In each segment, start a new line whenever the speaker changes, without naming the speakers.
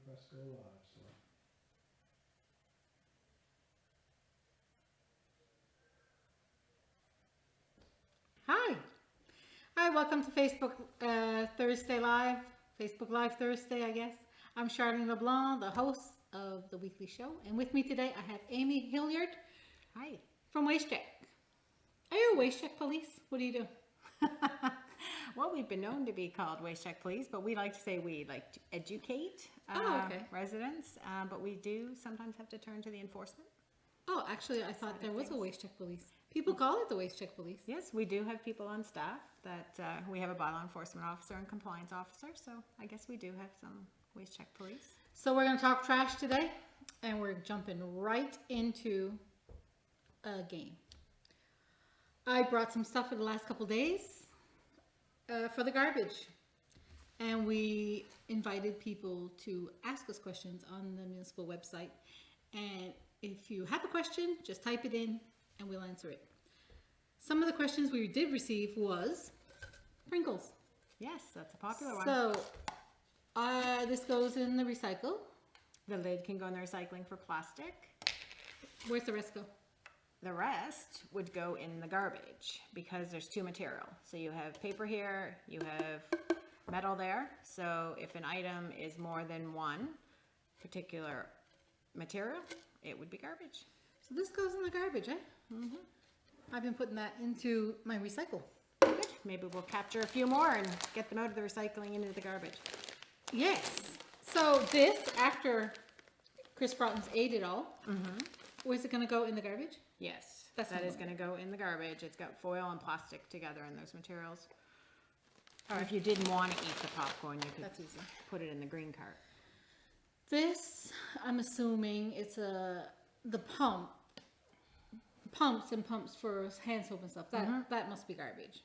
press go live, so.
Hi. Hi, welcome to Facebook Thursday Live, Facebook Live Thursday, I guess. I'm Charlene LeBlanc, the host of the weekly show. And with me today, I have Amy Hillyard. Hi. From Waste Check. Are you a Waste Check police? What do you do?
Well, we've been known to be called Waste Check Police, but we like to say we like to educate residents, but we do sometimes have to turn to the enforcement.
Oh, actually, I thought there was a Waste Check police. People call it the Waste Check police.
Yes, we do have people on staff that we have a bylaw enforcement officer and compliance officer, so I guess we do have some Waste Check Police.
So we're going to talk trash today, and we're jumping right into a game. I brought some stuff for the last couple days for the garbage, and we invited people to ask us questions on the municipal website. And if you have a question, just type it in and we'll answer it. Some of the questions we did receive was Pringles.
Yes, that's a popular one.
So this goes in the recycle.
The lid can go in the recycling for plastic.
Where's the rest go?
The rest would go in the garbage because there's two material. So you have paper here, you have metal there. So if an item is more than one particular material, it would be garbage.
So this goes in the garbage, eh? Mm-hmm. I've been putting that into my recycle.
Good. Maybe we'll capture a few more and get them out of the recycling into the garbage.
Yes. So this, after Chris Frotton's ate it all, where's it going to go in the garbage?
Yes,
That's
that is
normal.
going to go in the garbage. It's got foil and plastic together in those materials. Or if you didn't want to eat the popcorn, you could
That's easy.
put it in the green cart.
This, I'm assuming it's the pumps for hand soap and stuff. That must be garbage.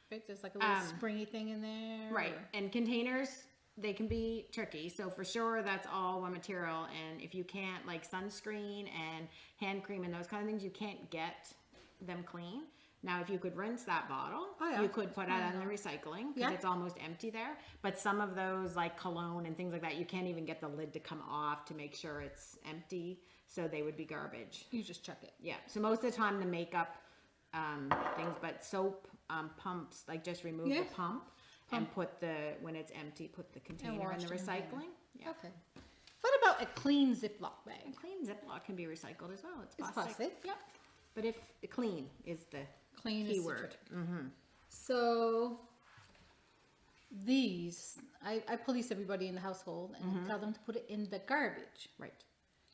Right? There's like a little springy thing in there.
Right,
or-
and containers, they can be tricky. So for sure, that's all one material. And if you can't, like sunscreen and hand cream and those kind of things, you can't get them clean. Now, if you could rinse that bottle, you could put it in the recycling because it's almost empty there. But some of those, like cologne and things like that, you can't even get the lid to come off to make sure it's empty. So they would be garbage.
You just chuck it.
Yeah. So most of the time, the makeup things, but soap pumps, like just remove the pump. And put when it's empty, put the container in the recycling. Yeah.
Okay. What about a clean Ziploc bag?
A clean Ziploc can be recycled as well. It's
It's
plastic.
plastic.
Yep. But if clean is the
Clean
key
is the
word.
trick. So these, I police everybody in the household and tell them to put it in the garbage.
Right.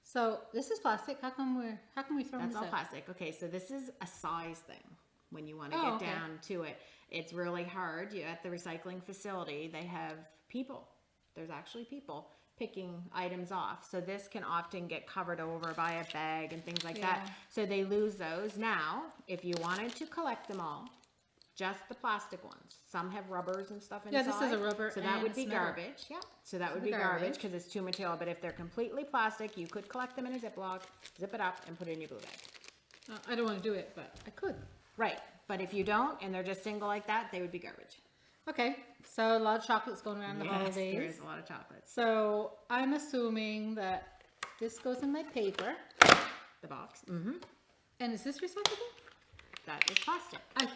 So this is plastic. How come we throw
That's
this
all
out?
plastic. Okay, so this is a size thing. When you want to
Oh,
get
okay.
down to it, it's really hard. At the recycling facility, they have people. There's actually people picking items off. So this can often get covered over by a bag and things like that. So they lose those. Now, if you wanted to collect them all, just the plastic ones. Some have rubbers and stuff inside.
Yeah, this is a rubber
So that
and
would be
it's metal.
garbage. Yeah. So that would
the
be garbage
garbage.
because it's two material. But if they're completely plastic, you could collect them in a Ziploc, zip it up, and put it in your blue bag.
I don't want to do it, but I could.
Right. But if you don't, and they're just single like that, they would be garbage.
Okay, so a lot of chocolates going around the holidays.
There is a lot of chocolates.
So I'm assuming that this goes in my paper.
The box.
And is this recyclable?
That is plastic.
I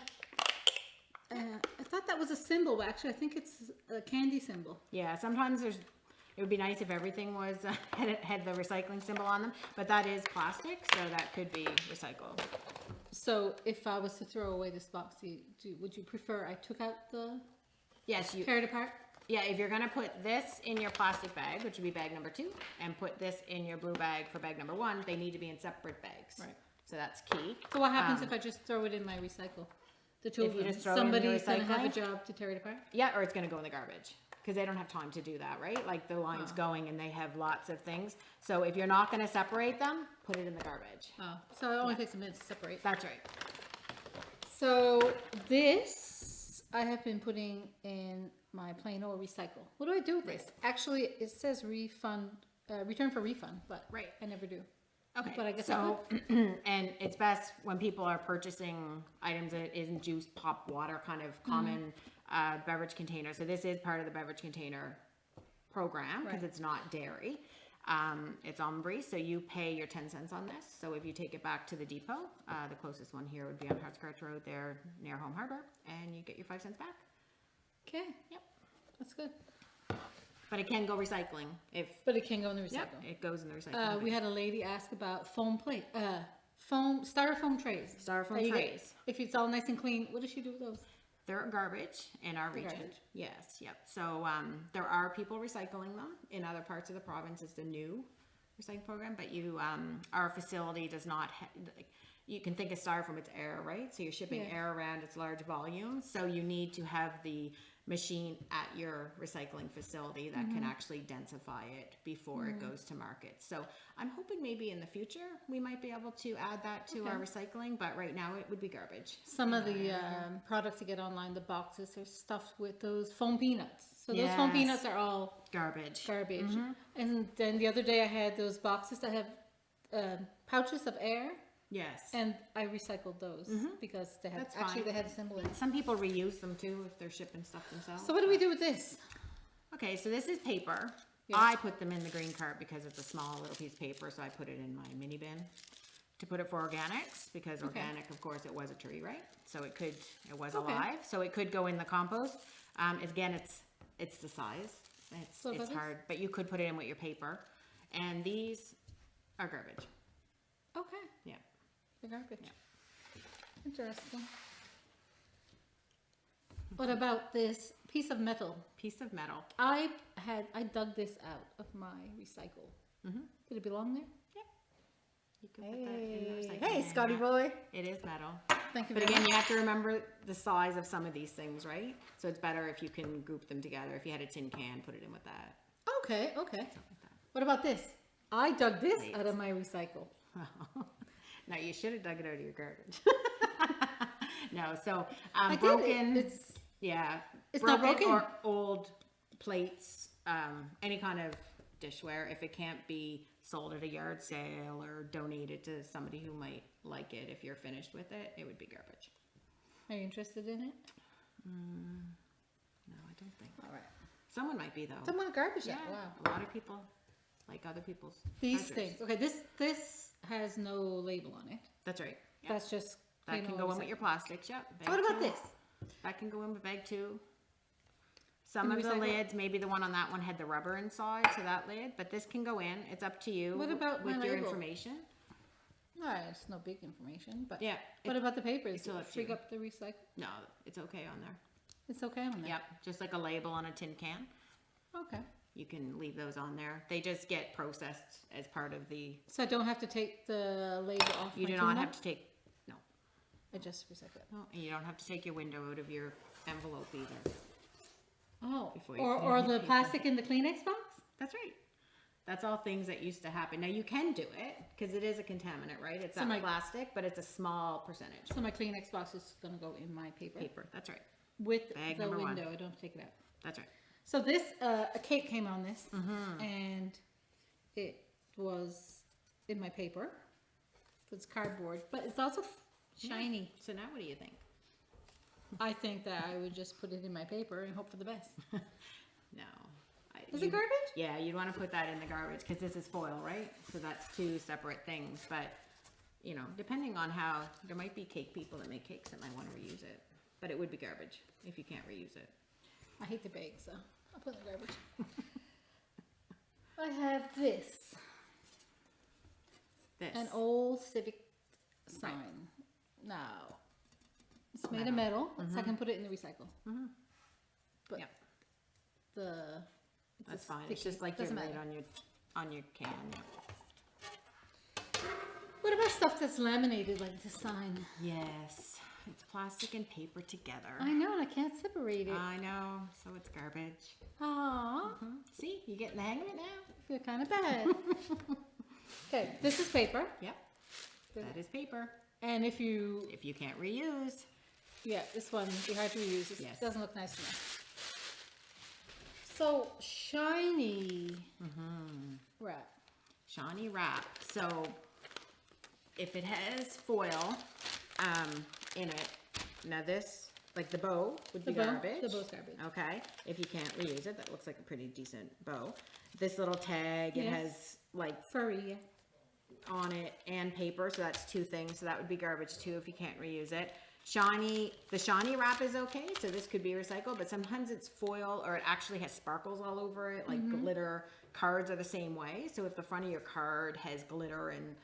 thought that was a symbol, but actually I think it's a candy symbol.
Yeah, sometimes it would be nice if everything was had the recycling symbol on them, but that is plastic, so that could be recycled.
So if I was to throw away this box, would you prefer I took out the
Yes, you.
tear it apart?
Yeah, if you're gonna put this in your plastic bag, which would be bag number 2, and put this in your blue bag for bag number 1, they need to be in separate bags.
Right.
So that's key.
So what happens if I just throw it in my recycle? The two
If
of
you
them.
just throw it in the
Somebody's gonna have a
recycling?
job to tear it apart.
Yeah, or it's gonna go in the garbage because they don't have time to do that, right? Like the line's going and they have lots of things. So if you're not gonna separate them, put it in the garbage.
Oh, so it only takes a minute to separate.
That's right.
So this I have been putting in my plain old recycle. What do I do with this? Actually, it says refund, return for refund, but I never do.
Okay,
But I guess
so, and it's best when people are purchasing items that isn't juice, pop, water, kind of common beverage container. So this is part of the beverage container program because
Right.
it's not dairy. It's ombre, so you pay your 10 cents on this. So if you take it back to the depot, the closest one here would be on Hartscratch Road there near Home Harbor, and you get your 5 cents back.
Okay.
Yep.
That's good.
But it can go recycling if
But it can go in the recycle.
yep, it goes in the recycling.
We
bin.
had a lady ask about foam plate, styrofoam trays.
Styrofoam
That you get-
trays.
if it's all nice and clean, what does she do with those?
They're garbage in our region.
garbage.
Yes, yep. So there are people recycling them in other parts of the province. It's the new recycling program, but our facility does not. You can think of styrofoam; it's air, right? So you're shipping
Yeah.
air around its large volumes. So you need to have the machine at your recycling facility that can actually densify it before it goes to market. So I'm hoping maybe in the future we might be able to add that to our recycling, but right now it would be garbage.
Some of the products you get online, the boxes are stuffed with those foam peanuts. So those foam
Yes.
peanuts are all
Garbage.
garbage. And then the other day I had those boxes that have pouches of air,
Yes.
and I recycled those because they had
That's
actually
fine.
they had a symbol in it.
Some people reuse them too if they're shipping stuff themselves.
So what do we do with this?
Okay, so this is paper.
Yeah.
I put them in the green cart because it's a small little piece of paper, so I put it in my mini bin to put it for organics because
Okay.
organic, of course, it was a tree, right? So it was
Okay.
alive, so it could go in the compost. Again, it's the size.
So
It's
this-
hard, but you could put it in with your paper. And these are garbage.
Okay,
Yeah.
the garbage. Interesting. What about this piece of metal?
Piece of metal.
I dug this out of my recycle. Did it belong there?
Yep. You could put that in the
Hey,
recycling
hey,
bin,
Scotty
yeah.
boy.
It is metal.
Thank you
But
very
again,
much.
you have to remember the size of some of these things, right? So it's better if you can group them together. If you had a tin can, put it in with that.
Okay, okay.
Something like that.
What about this? I dug this
Wait.
out of my recycle.
No, you should have dug it out of your garbage. No, so
I
broken.
did. It's not broken.
Or old plates, any kind of dishware. If it can't be sold at a yard sale or donated to somebody who might like it, if you're finished with it, it would be garbage.
Are you interested in it?
No, I don't think.
All right.
Someone might be though.
Someone garbage
Yeah,
that. Wow.
a lot of people like other people's
These
treasures.
things. Okay, this has no label on it.
That's right. Yeah.
That's just
That
plain
can
old
go in with
recycle.
your plastics. Yep. bag
What about
two.
this?
That can go in with bag two. Some
Can
of
we
the
recycle?
lids, maybe the one on that one had the rubber inside to that lid, but this can go in. It's up to you.
What about
with
my
your
label?
information?
All right, it's no big information, but
Yeah.
what about the papers?
still
Does
up
it
to
freak
you.
up the recycle?
No, it's okay on there.
It's okay on there.
Yep. Just like a label on a tin can.
Okay.
You can leave those on there. They just get processed as part of the.
So I don't have to take the label off.
You
my
do not
tuna?
have to take. No.
I just recycle it.
No, and you don't have to take your window out of your envelope either.
Oh,
Before you
or
clean
the
paper.
plastic in the Kleenex box?
That's right. That's all things that used to happen. Now you can do it because it is a contaminant, right? It's
So
not
my-
plastic, but it's a small percentage.
So my Kleenex box is gonna go in my paper
Paper. That's right.
with
Bag
the
number one.
window. I don't have to take it out.
That's right.
So this, a cake came on this,
Mm-hmm.
and it was in my paper. It's cardboard, but it's also shiny.
So now what do you think?
I think that I would just put it in my paper and hope for the best.
No.
Is it garbage?
Yeah, you'd want to put that in the garbage because this is foil, right? So that's two separate things. But, you know, depending on how, there might be cake people that make cakes that might want to reuse it. But it would be garbage if you can't reuse it.
I hate to bake, so I'll put it in the garbage. I have this,
This.
an old civic sign. Now, it's made of metal, so I can put it in the recycle. But
Yep.
it's
That's
a
fine. It's
sticky-
just like your
doesn't
lid
matter.
on your can.
What about stuff that's laminated like the sign?
Yes. It's plastic and paper together.
I know, and I can't separate it.
I know. So it's garbage.
Aww,
See, you getting the hang of it now?
I feel kind of bad. Okay, this is paper,
Yep. That is paper.
and if you,
If you can't reuse,
yeah, this one would be hard to reuse. It
Yes.
doesn't look nice enough. So shiny wrap.
shiny wrap. So if it has foil in it, now this Like the bow would be
The bow?
garbage.
The bow's garbage.
Okay. If you can't reuse it, that looks like a pretty decent bow. This little tag, it
Yes.
has like
Furry, yeah.
on it and paper, so that's 2 things. So that would be garbage too if you can't reuse it. Shiny, the shiny wrap is okay, so this could be recycled, but sometimes it's foil or it actually has sparkles all over it, like glitter. Cards are the same way. So if the front of your card has glitter and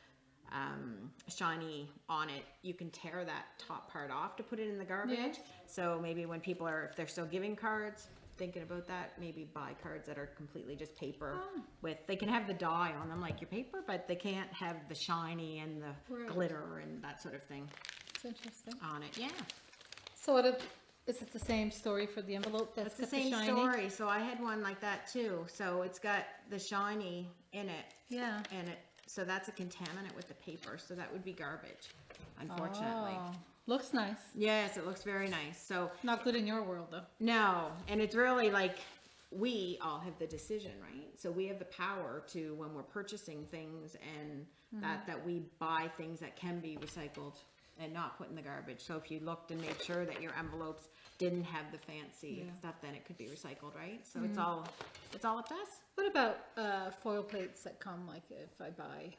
shiny on it, you can tear that top part off to put it in the garbage.
Yeah.
So maybe when people are, if they're still giving cards, thinking about that, maybe buy cards that are completely just paper with, they can have the dye on them like your paper, but they can't have the shiny and the
Right.
glitter and that sort of thing
It's interesting.
on it. Yeah,
So is it the same story for the envelope?
it's the
got
same
shiny?
story. So I had one like that too. So it's got the shiny in it,
Yeah.
and so that's a contaminant with the paper. So that would be garbage, unfortunately.
Oh, looks nice.
Yes, it looks very nice. So
Not good in your world though.
no, and it's really like we all have the decision, right? So we have the power to, when we're purchasing things and that we buy things that can be recycled and not put in the garbage. So if you looked and made sure that your envelopes didn't have the fancy stuff, then it could be recycled, right? So it's all up to us.
What about foil plates that come, like if I buy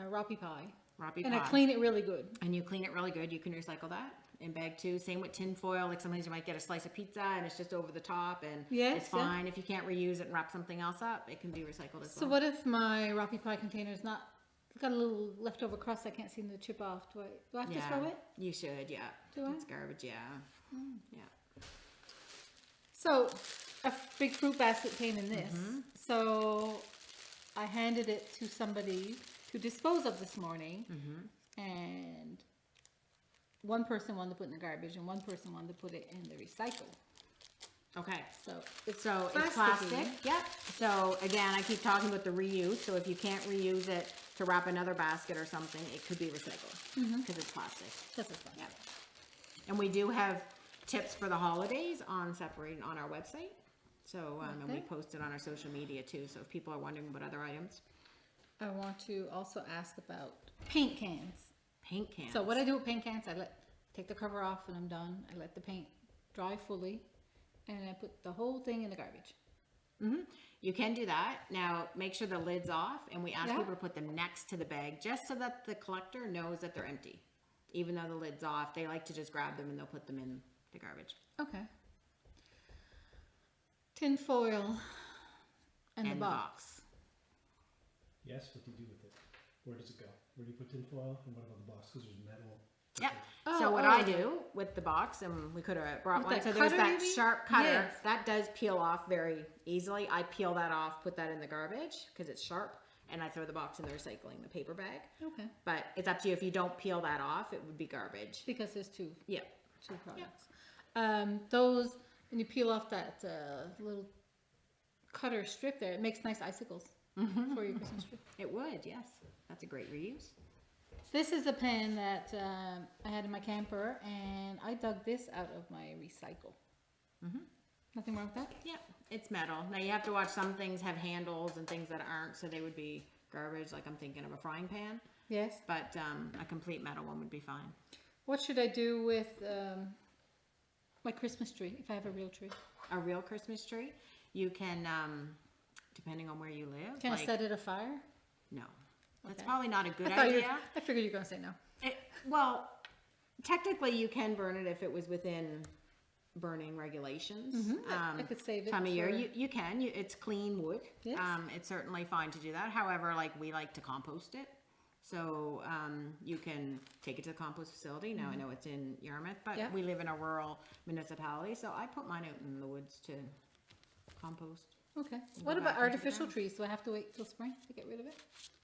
Roppy Pie
Roppy
and I
pie.
clean it really good?
And you clean it really good, you can recycle that in bag too. Same with tin foil. Like sometimes you might get a slice of pizza and it's just over the top, and
Yes,
it's fine. If you can't reuse it and wrap something else up, it can be recycled as
So
well.
what if my Roppy Pie container is not, it's got a little leftover crust I can't seem to chip off? Do I have to throw it?
You should, yeah.
Do I?
It's garbage, yeah. Yeah.
So a big fruit basket came in this. So I handed it to somebody to dispose of this morning, and one person wanted to put it in the garbage and one person wanted to put it in the recycle.
Okay.
So
It's
plasticky.
plastic. Yep. So again, I keep talking about the reuse. So if you can't reuse it to wrap another basket or something, it could be recycled because it's plastic.
This is fun.
Yeah. And we do have tips for the holidays on separating on our website. So and we
Okay.
post it on our social media too. So if people are wondering about other items,
I want to also ask about paint cans.
paint cans.
So what I do with paint cans, take the cover off when I'm done. I let the paint dry fully, and I put the whole thing in the garbage.
You can do that. Now make sure the lid's off, and we ask
Yeah.
people to put them next to the bag just so that the collector knows that they're empty. Even though the lid's off, they like to just grab them and they'll put them in the garbage.
Okay. Tin foil and the box.
Yes, what do you do with it? Where does it go? Where do you put tin foil? And what about the box? Because there's metal.
Yep.
Oh,
So what
oh.
I do with the box, and we could have brought
With
one.
that
So there's
cutter,
that
you mean?
sharp cutter
Yes.
that does peel off very easily. I peel that off, put that in the garbage because it's sharp, and I throw the box in the recycling, the paper bag.
Okay.
But it's up to you. If you don't peel that off, it would be garbage.
Because there's two
Yep.
products. Those, when you peel off that little cutter strip there, it makes nice icicles for your Christmas tree.
It would, yes. That's a great reuse.
This is a pen that I had in my camper, and I dug this out of my recycle. Nothing wrong with that?
Yeah, it's metal. Now you have to watch, some things have handles and things that aren't, so they would be garbage. Like I'm thinking of a frying pan,
Yes.
but a complete metal one would be fine.
What should I do with my Christmas tree, if I have a real tree?
A real Christmas tree, you can, depending on where you live.
Can I
like-
set it afire?
No, that's
Okay.
probably not a good
I
idea.
figured you were going to say no.
Well, technically you can burn it if it was within burning regulations.
I could save it
Time of year,
for-
you can. It's clean wood.
Yes.
It's certainly fine to do that. However, like we like to compost it. So you can take it to the compost facility. Now I know it's in Yarmouth, but
Yeah.
we live in a rural municipality, so I put mine out in the woods to compost.
Okay.
Go
What
back
about
into the
artificial
ground.
trees? Do I have to wait till spring to get rid of it?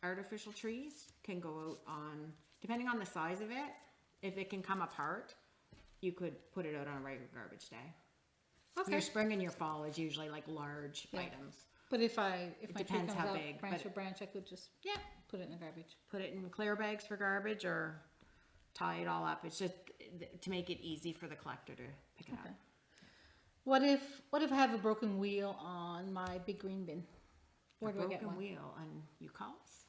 Artificial trees can go out on, depending on the size of it, if it can come apart, you could put it out on a regular garbage day.
Okay.
Your spring and your fall is usually like large
Yeah.
items.
But if my tree
depends
comes
how
out
big,
branch
but-
for branch, I could just put it in the garbage.
Put it in clear bags for garbage or tie it all up. It's just to make it easy for the collector to pick it up.
Okay. What if I have a broken wheel on my big green bin? Where do I get
Broken
one?
wheel, and you call us.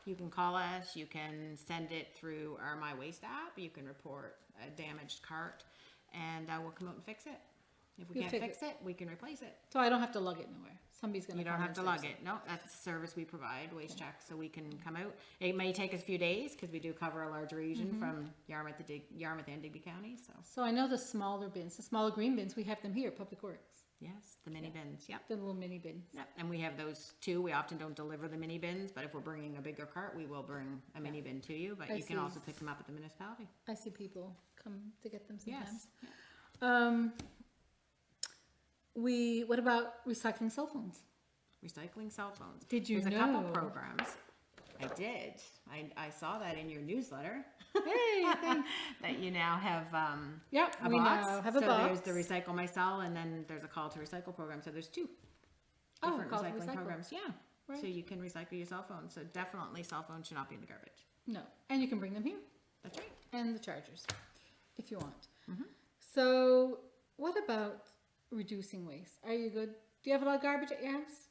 You can call us. You can send it through our My Waste app. You can report a damaged cart. and we'll come out and fix it. If we
You
can't
fix
fix it, we can replace it.
So I don't have to lug it nowhere. Somebody's going to
You don't have to lug it. No, that's the service we provide, waste check, so we can come out. It may take us a few days because we do cover a large region from Yarmouth and Digby County.
So I know the smaller bins, the smaller green bins, we have them here, Public Works.
Yes, the mini bins. Yep.
The little mini bins.
Yep. And we have those too. We often don't deliver the mini bins, but if we're bringing a bigger cart, we will bring a mini bin to you. But
I
you can
see.
also pick them up at the municipality.
I see people come to get them sometimes.
Yes.
What about recycling cell phones?
Recycling cell phones.
Did you
There's a couple
know?
programs. I did. I saw that in your newsletter.
Hey, thanks.
That you now have
Yep,
a
we
box.
now have a
so
box.
there's the Recycle My Cell, and then there's a Call to Recycle program. So there's two different
Call to
recycling
Recycle.
programs. Yeah.
Right.
So you can recycle your cell phone. So definitely cell phones should not be in the garbage.
No, and you can bring them here.
That's right.
And the chargers, if you want.
Mhm.
So, what about reducing waste? Are you good? Do you have a lot of garbage at your house?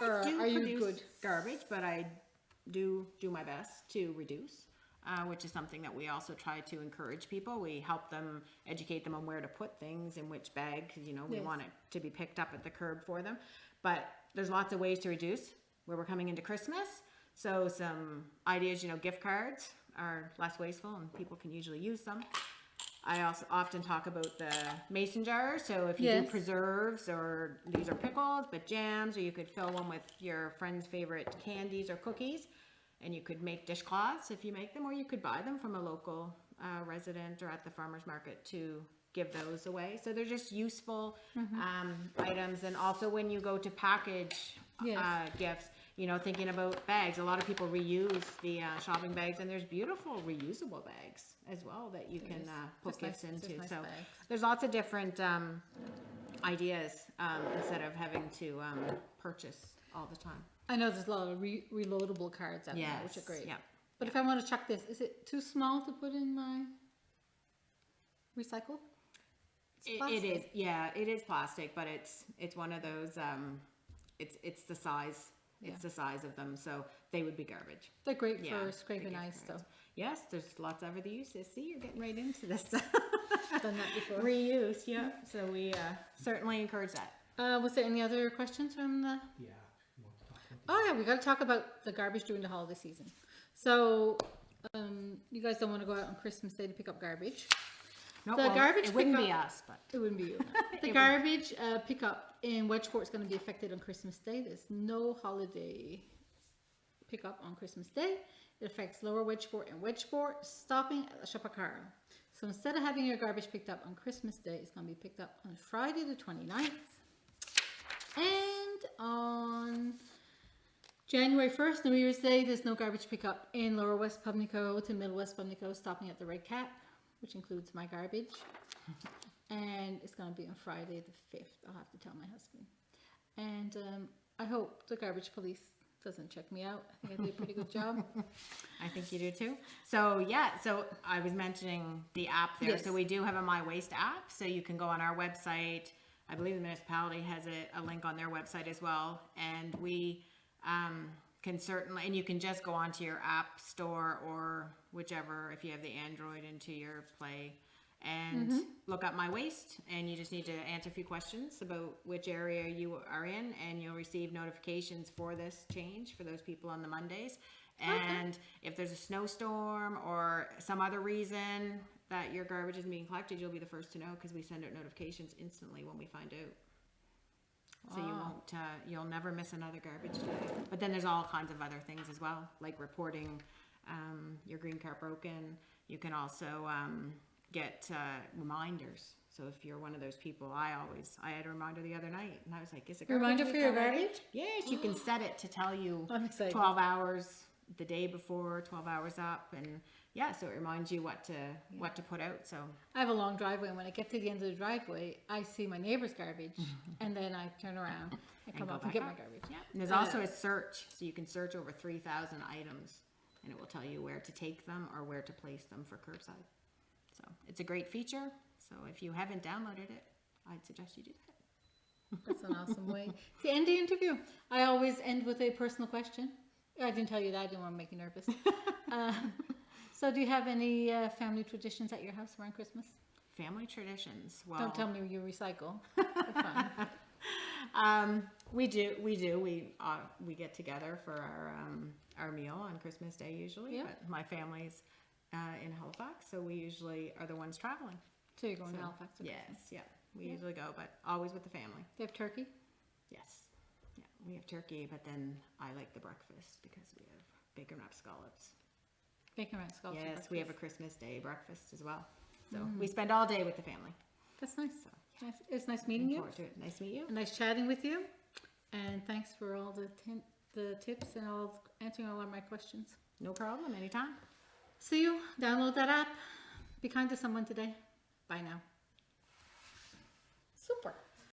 Or
I do
are you
produce
good?
garbage, but I do my best to reduce, which is something that we also try to encourage people. We help them, educate them on where to put things, in which bag, 'cause, we
Yes.
want it to be picked up at the curb for them. But there's lots of ways to reduce where we're coming into Christmas. So some ideas, gift cards are less wasteful and people can usually use them. I also often talk about the mason jars. So if you do
Yes.
preserves, or these are pickles, but jams, or you could fill one with your friend's favorite candies or cookies, and you could make dishcloths if you make them, or you could buy them from a local resident or at the farmer's market to give those away. So they're just useful items. And also when you go to package
Yes.
gifts, thinking about bags, a lot of people reuse the shopping bags, and there's beautiful reusable bags as well that you can put
Just
gifts
nice- just
into.
nice
So
bags.
there's lots of different ideas instead of having to purchase all the time.
I know there's a lot of reloadable cards out there, which are great.
Yeah.
But if I want to chuck this, is it too small to put in my recycle? It's
It is,
plastic.
yeah, it is plastic, but it's one of those. It's the size. It's the size of them, so they would be garbage.
They're great
Yeah,
for scraping
they're
ice,
gift
though.
cards. Yes, there's lots of other uses. See, you're getting right into this.
Done that before.
Reuse, yeah. So we certainly encourage that.
Was there any other questions from the?
Yeah. You want to talk about that?
Oh yeah, we got to talk about the garbage during the holiday season. So, you guys don't want to go out on Christmas Day to pick up garbage.
No,
The garbage
it wouldn't be
pickup-
us, but
It wouldn't be you. The
It
garbage pickup in Wedgeport is going to be affected on Christmas Day. There's no holiday pickup on Christmas Day. It affects Lower Wedgeport and Wedgeport, stopping at La Chapacara. So instead of having your garbage picked up on Christmas Day, it's going to be picked up on Friday the 29th. And on January 1st, New Year's Day, there's no garbage pickup in Lower West Pubnico to Middle West Pubnico, stopping at the Red Cap, which includes my garbage. And it's going to be on Friday the 5th. I'll have to tell my husband. And I hope the garbage police doesn't check me out. I think I did a pretty good job.
I think you do too. So yeah, so I was mentioning the app there.
Yes.
So we do have a My Waste app. So you can go on our website. I believe the municipality has a link on their website as well. And we can certainly, and you can just go onto your app store or whichever, if you have the Android, into your Play, and look up My Waste, and you just need to answer a few questions about which area you are in, and you'll receive notifications for this change for those people on the Mondays. And if there's a snowstorm or some other reason that your garbage isn't being collected, you'll be the first to know, because we send out notifications instantly when we find out. So you won't, you'll never miss another garbage day. But then there's all kinds of other things as well, like reporting your green cart broken. You can also get reminders. So if you're one of those people, I had a reminder the other night, and I was like, is it
Reminder
week
for your
already?
garbage?
Yes, you can set it to tell you
I'm excited.
12 hours the day before, 12 hours up, and yeah, so it reminds you what to put out. So
I have a long driveway, and when I get to the end of the driveway, I see my neighbor's garbage, and then I turn around and come
go
up and
back
get
up.
my garbage.
yeah, and there's also a search, so you can search over 3,000 items, and it will tell you where to take them or where to place them for curbside. So it's a great feature. So if you haven't downloaded it, I'd suggest you do that.
That's an awesome way to end the interview. I always end with a personal question. I didn't tell you that. I didn't want to make you nervous. So do you have any family traditions at your house around Christmas?
family traditions. Well,
Don't tell me you recycle. That's fine.
We do. We get together for our meal on Christmas Day usually.
Yeah.
But my family's in Halifax, so we usually are the ones traveling.
So you're going to
So,
Halifax? for
Yes,
Christmas.
yeah. We usually go, but always with the family.
They have turkey?
Yes. Yeah, we have turkey, but then I like the breakfast because we have bacon wrapped scallops.
Bacon wrapped scallops. for
Yes, we have a
breakfast.
Christmas Day breakfast as well. So we spend all day with the family.
That's nice.
So,
Nice. It's nice meeting
looking
you.
forward to it. Nice to meet you.
Nice chatting with you. And thanks for all the tips and answering all of my questions.
No problem. Anytime.
See you. Download that app. Be kind to someone today. Bye now. Super.